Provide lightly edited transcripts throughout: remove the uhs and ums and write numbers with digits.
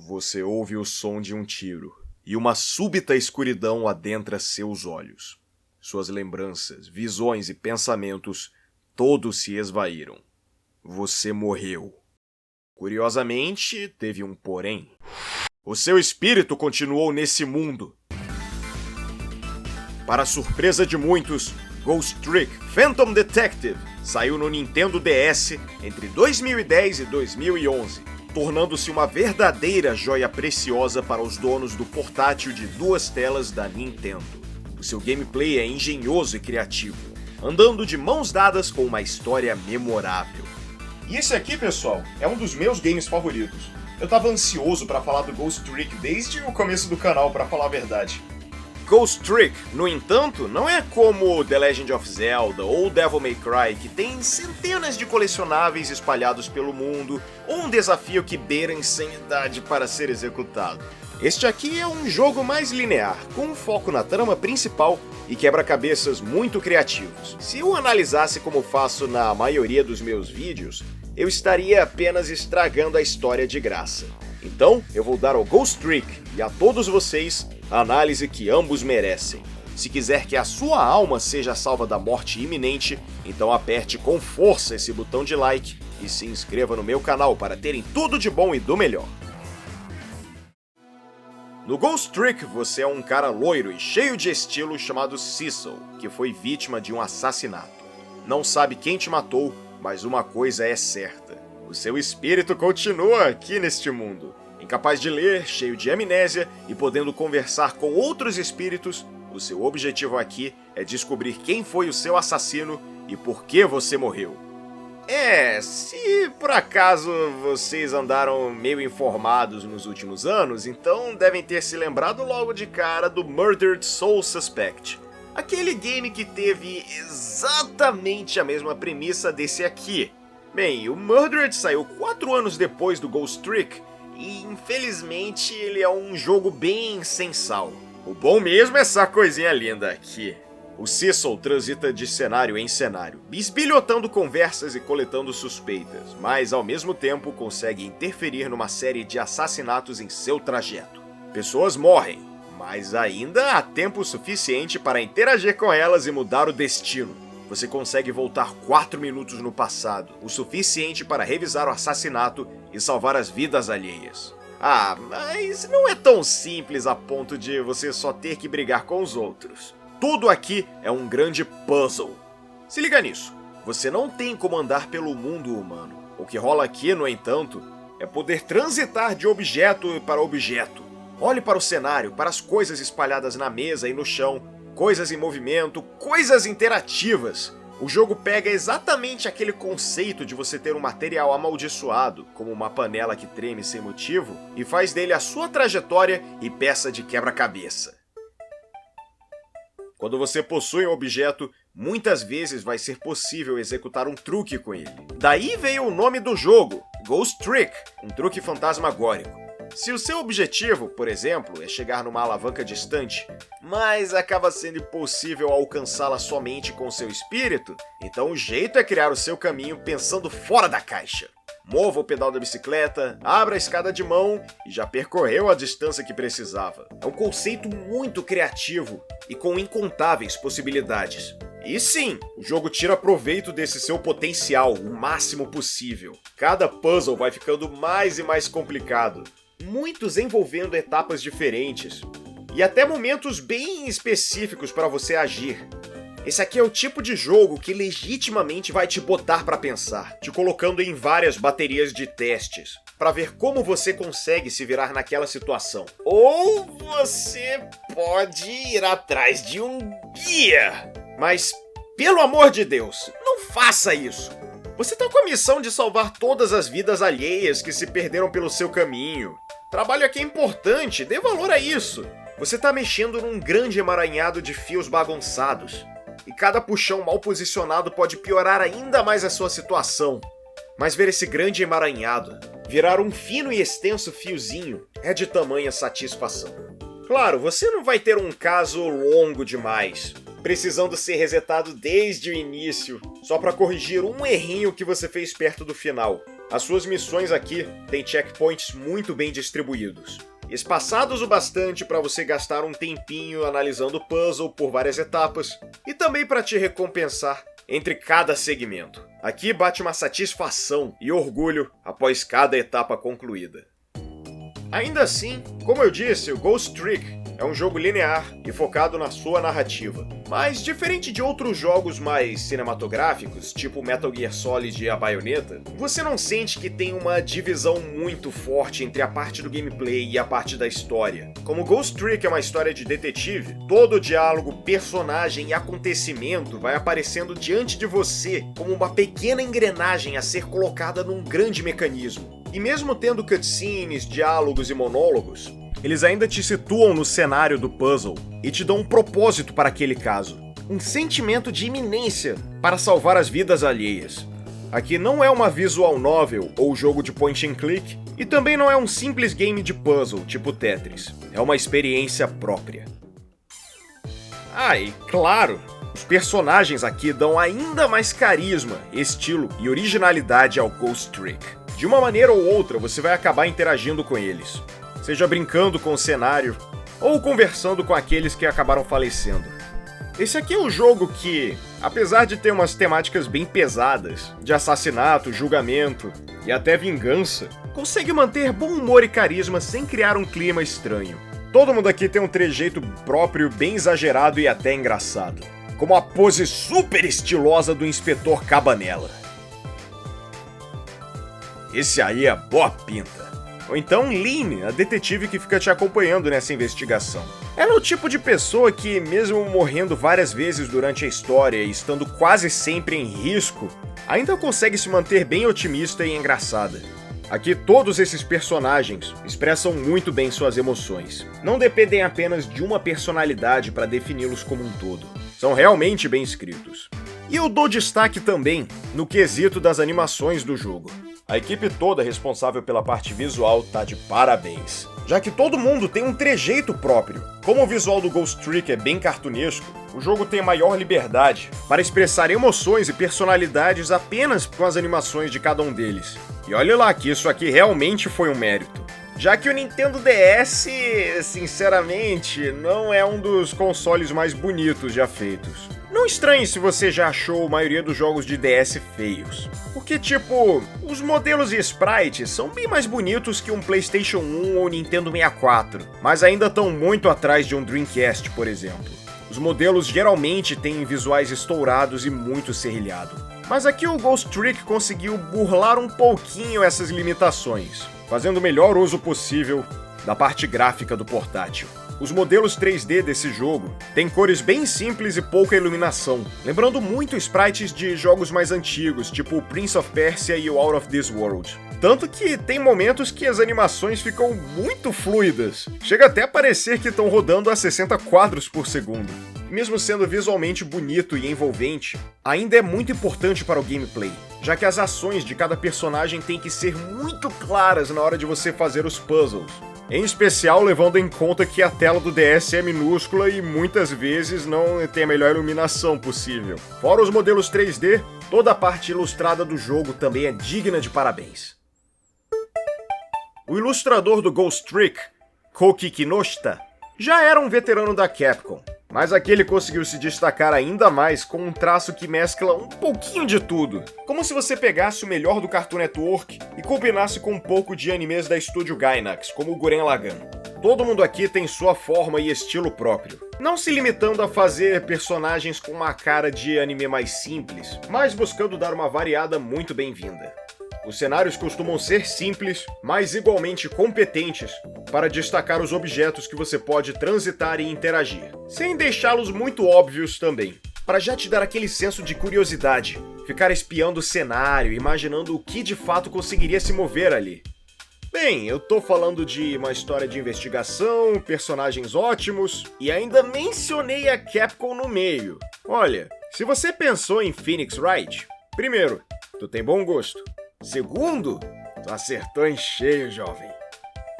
Você ouve o som de um tiro, e uma súbita escuridão adentra seus olhos. Suas lembranças, visões e pensamentos, todos se esvaíram. Você morreu. Curiosamente, teve um porém. O seu espírito continuou nesse mundo. Para a surpresa de muitos, Ghost Trick Phantom Detective saiu no Nintendo DS entre 2010 e 2011, tornando-se uma verdadeira joia preciosa para os donos do portátil de 2 telas da Nintendo. O seu gameplay é engenhoso e criativo, andando de mãos dadas com uma história memorável. E esse aqui, pessoal, é um dos meus games favoritos. Eu tava ansioso para falar do Ghost Trick desde o começo do canal, para falar a verdade. Ghost Trick, no entanto, não é como The Legend of Zelda ou Devil May Cry, que tem centenas de colecionáveis espalhados pelo mundo, ou um desafio que beira insanidade para ser executado. Este aqui é um jogo mais linear, com um foco na trama principal e quebra-cabeças muito criativos. Se eu analisasse como faço na maioria dos meus vídeos, eu estaria apenas estragando a história de graça. Então, eu vou dar ao Ghost Trick e a todos vocês a análise que ambos merecem. Se quiser que a sua alma seja salva da morte iminente, então aperte com força esse botão de like e se inscreva no meu canal para terem tudo de bom e do melhor. No Ghost Trick, você é um cara loiro e cheio de estilo chamado Cecil, que foi vítima de um assassinato. Não sabe quem te matou, mas uma coisa é certa: o seu espírito continua aqui neste mundo. Incapaz de ler, cheio de amnésia e podendo conversar com outros espíritos, o seu objetivo aqui é descobrir quem foi o seu assassino e por que você morreu. Se por acaso vocês andaram meio informados nos últimos anos, então devem ter se lembrado logo de cara do Murdered Soul Suspect. Aquele game que teve exatamente a mesma premissa desse aqui. Bem, o Murdered saiu 4 anos depois do Ghost Trick, e infelizmente ele é um jogo bem sem sal. O bom mesmo é essa coisinha linda aqui. O Cecil transita de cenário em cenário, bisbilhotando conversas e coletando suspeitas, mas ao mesmo tempo consegue interferir numa série de assassinatos em seu trajeto. Pessoas morrem, mas ainda há tempo suficiente para interagir com elas e mudar o destino. Você consegue voltar 4 minutos no passado, o suficiente para revisar o assassinato e salvar as vidas alheias. Mas não é tão simples a ponto de você só ter que brigar com os outros. Tudo aqui é um grande puzzle. Se liga nisso, você não tem como andar pelo mundo humano. O que rola aqui, no entanto, é poder transitar de objeto para objeto. Olhe para o cenário, para as coisas espalhadas na mesa e no chão, coisas em movimento, coisas interativas. O jogo pega exatamente aquele conceito de você ter um material amaldiçoado, como uma panela que treme sem motivo, e faz dele a sua trajetória e peça de quebra-cabeça. Quando você possui um objeto, muitas vezes vai ser possível executar um truque com ele. Daí veio o nome do jogo, Ghost Trick, um truque fantasmagórico. Se o seu objetivo, por exemplo, é chegar numa alavanca distante, mas acaba sendo impossível alcançá-la somente com seu espírito, então o jeito é criar o seu caminho pensando fora da caixa. Mova o pedal da bicicleta, abra a escada de mão e já percorreu a distância que precisava. É um conceito muito criativo e com incontáveis possibilidades. E sim, o jogo tira proveito desse seu potencial o máximo possível. Cada puzzle vai ficando mais e mais complicado, muitos envolvendo etapas diferentes, e até momentos bem específicos para você agir. Esse aqui é o tipo de jogo que legitimamente vai te botar para pensar, te colocando em várias baterias de testes, para ver como você consegue se virar naquela situação. Ou você pode ir atrás de um guia. Mas, pelo amor de Deus, não faça isso! Você tá com a missão de salvar todas as vidas alheias que se perderam pelo seu caminho. Trabalho aqui é importante, dê valor a isso. Você tá mexendo num grande emaranhado de fios bagunçados, e cada puxão mal posicionado pode piorar ainda mais a sua situação. Mas ver esse grande emaranhado virar um fino e extenso fiozinho é de tamanha satisfação. Claro, você não vai ter um caso longo demais, precisando ser resetado desde o início, só para corrigir um errinho que você fez perto do final. As suas missões aqui têm checkpoints muito bem distribuídos, espaçados o bastante para você gastar um tempinho analisando o puzzle por várias etapas e também para te recompensar entre cada segmento. Aqui bate uma satisfação e orgulho após cada etapa concluída. Ainda assim, como eu disse, o Ghost Trick é um jogo linear e focado na sua narrativa. Mas, diferente de outros jogos mais cinematográficos, tipo Metal Gear Solid e a Bayonetta, você não sente que tem uma divisão muito forte entre a parte do gameplay e a parte da história. Como Ghost Trick é uma história de detetive, todo diálogo, personagem e acontecimento vai aparecendo diante de você como uma pequena engrenagem a ser colocada num grande mecanismo. E mesmo tendo cutscenes, diálogos e monólogos, eles ainda te situam no cenário do puzzle e te dão um propósito para aquele caso. Um sentimento de iminência para salvar as vidas alheias. Aqui não é uma visual novel ou jogo de point and click, e também não é um simples game de puzzle tipo Tetris. É uma experiência própria. E claro, os personagens aqui dão ainda mais carisma, estilo e originalidade ao Ghost Trick. De uma maneira ou outra, você vai acabar interagindo com eles. Seja brincando com o cenário, ou conversando com aqueles que acabaram falecendo. Esse aqui é um jogo que, apesar de ter umas temáticas bem pesadas, de assassinato, julgamento e até vingança, consegue manter bom humor e carisma sem criar um clima estranho. Todo mundo aqui tem um trejeito próprio bem exagerado e até engraçado, como a pose super estilosa do Inspetor Cabanela. Esse aí é boa pinta. Ou então Lynn, a detetive que fica te acompanhando nessa investigação. Ela é o tipo de pessoa que, mesmo morrendo várias vezes durante a história e estando quase sempre em risco, ainda consegue se manter bem otimista e engraçada. Aqui todos esses personagens expressam muito bem suas emoções. Não dependem apenas de uma personalidade para defini-los como um todo. São realmente bem escritos. E eu dou destaque também no quesito das animações do jogo. A equipe toda responsável pela parte visual tá de parabéns, já que todo mundo tem um trejeito próprio. Como o visual do Ghost Trick é bem cartunesco, o jogo tem maior liberdade para expressar emoções e personalidades apenas com as animações de cada um deles. E olha lá que isso aqui realmente foi um mérito. Já que o Nintendo DS, sinceramente, não é um dos consoles mais bonitos já feitos. Não estranhe se você já achou a maioria dos jogos de DS feios. Porque, os modelos e sprites são bem mais bonitos que um PlayStation 1 ou Nintendo 64, mas ainda estão muito atrás de um Dreamcast, por exemplo. Os modelos geralmente têm visuais estourados e muito serrilhado. Mas aqui o Ghost Trick conseguiu burlar um pouquinho essas limitações, fazendo o melhor uso possível da parte gráfica do portátil. Os modelos 3D desse jogo têm cores bem simples e pouca iluminação, lembrando muito sprites de jogos mais antigos, tipo o Prince of Persia e o Out of This World. Tanto que tem momentos que as animações ficam muito fluidas, chega até a parecer que estão rodando a 60 quadros por segundo. Mesmo sendo visualmente bonito e envolvente, ainda é muito importante para o gameplay, já que as ações de cada personagem têm que ser muito claras na hora de você fazer os puzzles. Em especial levando em conta que a tela do DS é minúscula e muitas vezes não tem a melhor iluminação possível. Fora os modelos 3D, toda a parte ilustrada do jogo também é digna de parabéns. O ilustrador do Ghost Trick, Koki Kinoshita, já era um veterano da Capcom, mas aqui ele conseguiu se destacar ainda mais com um traço que mescla um pouquinho de tudo. Como se você pegasse o melhor do Cartoon Network e combinasse com um pouco de animes da Estúdio Gainax, como o Gurren Lagann. Todo mundo aqui tem sua forma e estilo próprio, não se limitando a fazer personagens com uma cara de anime mais simples, mas buscando dar uma variada muito bem-vinda. Os cenários costumam ser simples, mas igualmente competentes para destacar os objetos que você pode transitar e interagir, sem deixá-los muito óbvios também, para já te dar aquele senso de curiosidade, ficar espiando o cenário, imaginando o que de fato conseguiria se mover ali. Bem, eu tô falando de uma história de investigação, personagens ótimos, e ainda mencionei a Capcom no meio. Olha, se você pensou em Phoenix Wright, primeiro, tu tem bom gosto. Segundo, tu acertou em cheio, jovem.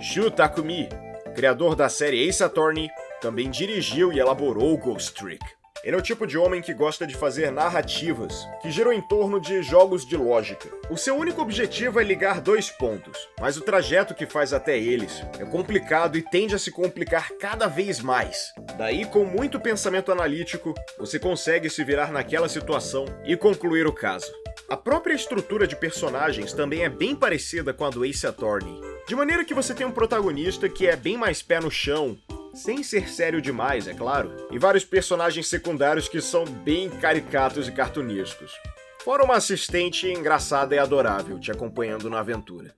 Shu Takumi, criador da série Ace Attorney, também dirigiu e elaborou Ghost Trick. Ele é o tipo de homem que gosta de fazer narrativas, que giram em torno de jogos de lógica. O seu único objetivo é ligar dois pontos, mas o trajeto que faz até eles é complicado e tende a se complicar cada vez mais. Daí, com muito pensamento analítico, você consegue se virar naquela situação e concluir o caso. A própria estrutura de personagens também é bem parecida com a do Ace Attorney, de maneira que você tem um protagonista que é bem mais pé no chão, sem ser sério demais, é claro, e vários personagens secundários que são bem caricatos e cartunescos. Fora uma assistente engraçada e adorável te acompanhando na aventura.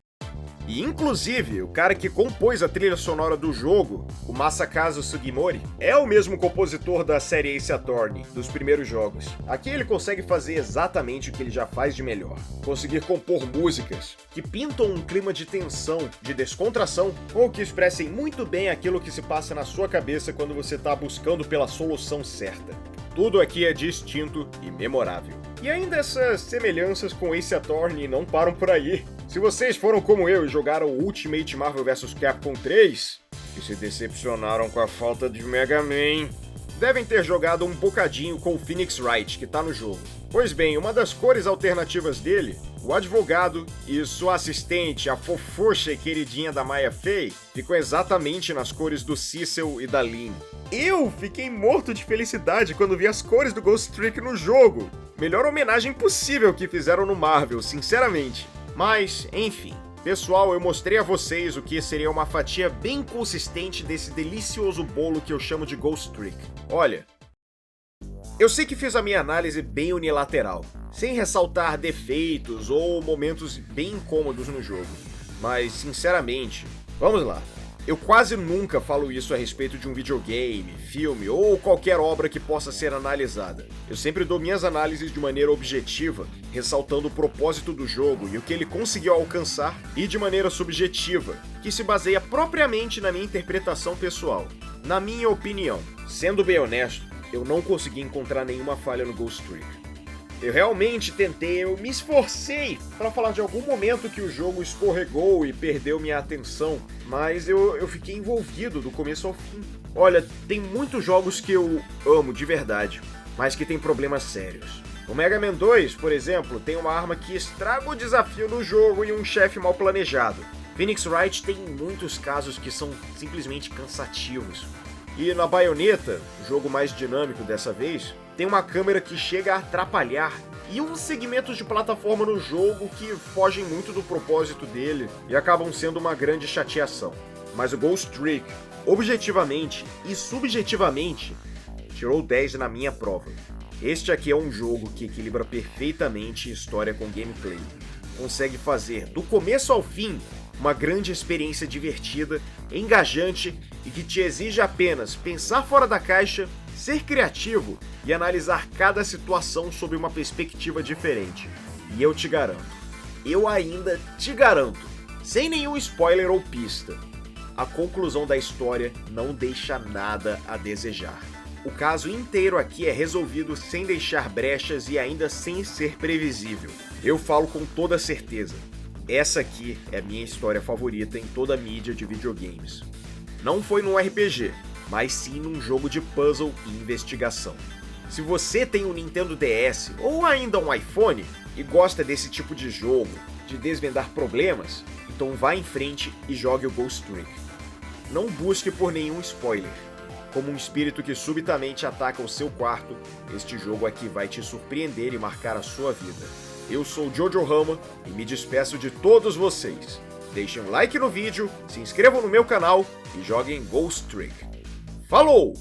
E inclusive, o cara que compôs a trilha sonora do jogo, o Masakazu Sugimori, é o mesmo compositor da série Ace Attorney, dos primeiros jogos. Aqui ele consegue fazer exatamente o que ele já faz de melhor. Conseguir compor músicas que pintam um clima de tensão, de descontração, ou que expressem muito bem aquilo que se passa na sua cabeça quando você está buscando pela solução certa. Tudo aqui é distinto e memorável. E ainda essas semelhanças com Ace Attorney não param por aí. Se vocês foram como eu e jogaram o Ultimate Marvel vs Capcom 3, e se decepcionaram com a falta de Mega Man, devem ter jogado um bocadinho com o Phoenix Wright, que tá no jogo. Pois bem, uma das cores alternativas dele, o advogado e sua assistente, a fofucha e queridinha da Maya Fey, ficou exatamente nas cores do Cecil e da Lynn. Eu fiquei morto de felicidade quando vi as cores do Ghost Trick no jogo. Melhor homenagem possível que fizeram no Marvel, sinceramente. Mas, enfim. Pessoal, eu mostrei a vocês o que seria uma fatia bem consistente desse delicioso bolo que eu chamo de Ghost Trick. Olha, eu sei que fiz a minha análise bem unilateral, sem ressaltar defeitos ou momentos bem incômodos no jogo. Mas, sinceramente, vamos lá. Eu quase nunca falo isso a respeito de um videogame, filme ou qualquer obra que possa ser analisada. Eu sempre dou minhas análises de maneira objetiva, ressaltando o propósito do jogo e o que ele conseguiu alcançar, e de maneira subjetiva, que se baseia propriamente na minha interpretação pessoal. Na minha opinião, sendo bem honesto, eu não consegui encontrar nenhuma falha no Ghost Trick. Eu realmente tentei, eu me esforcei para falar de algum momento que o jogo escorregou e perdeu minha atenção, mas eu fiquei envolvido do começo ao fim. Olha, tem muitos jogos que eu amo de verdade, mas que tem problemas sérios. O Mega Man 2, por exemplo, tem uma arma que estraga o desafio no jogo e um chefe mal planejado. Phoenix Wright tem muitos casos que são simplesmente cansativos. E na Bayonetta, jogo mais dinâmico dessa vez, tem uma câmera que chega a atrapalhar e uns segmentos de plataforma no jogo que fogem muito do propósito dele e acabam sendo uma grande chateação. Mas o Ghost Trick, objetivamente e subjetivamente, tirou 10 na minha prova. Este aqui é um jogo que equilibra perfeitamente história com gameplay. Consegue fazer, do começo ao fim, uma grande experiência divertida, engajante e que te exige apenas pensar fora da caixa, ser criativo e analisar cada situação sob uma perspectiva diferente. E eu te garanto, eu ainda te garanto, sem nenhum spoiler ou pista, a conclusão da história não deixa nada a desejar. O caso inteiro aqui é resolvido sem deixar brechas e ainda sem ser previsível. Eu falo com toda certeza. Essa aqui é a minha história favorita em toda a mídia de videogames. Não foi num RPG, mas sim num jogo de puzzle e investigação. Se você tem um Nintendo DS ou ainda um iPhone e gosta desse tipo de jogo, de desvendar problemas, então vá em frente e jogue o Ghost Trick. Não busque por nenhum spoiler. Como um espírito que subitamente ataca o seu quarto, este jogo aqui vai te surpreender e marcar a sua vida. Eu sou Jojo Rama e me despeço de todos vocês. Deixem um like no vídeo, se inscrevam no meu canal e joguem Ghost Trick. Falou!